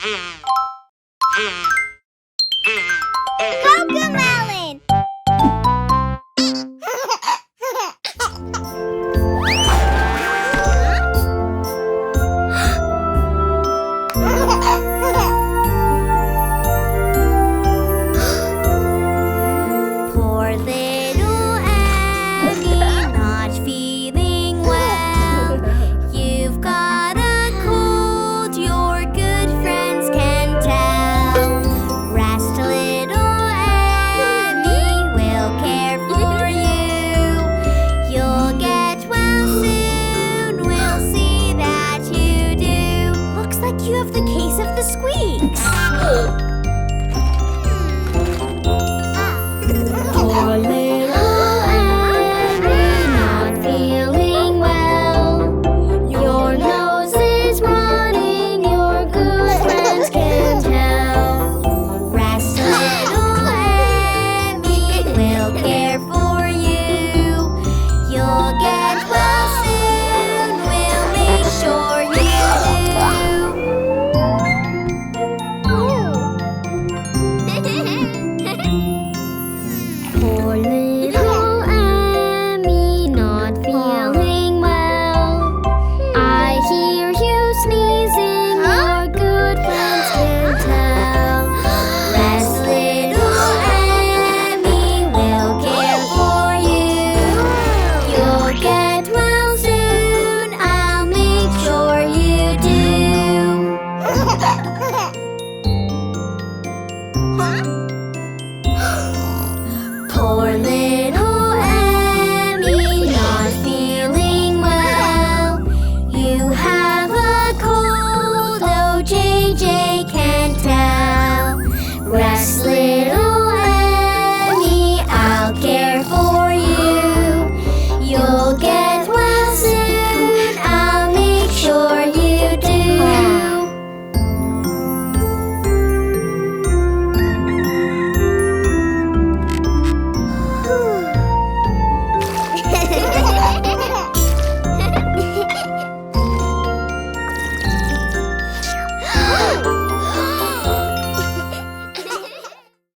CoComelon! Poor little Annie, not feeling well. You've got a cold, your good friends can tell. Rest, little Annie, we'll care for you. You'll get well soon, we'll see that you do. Looks like you have the case of the squeaks.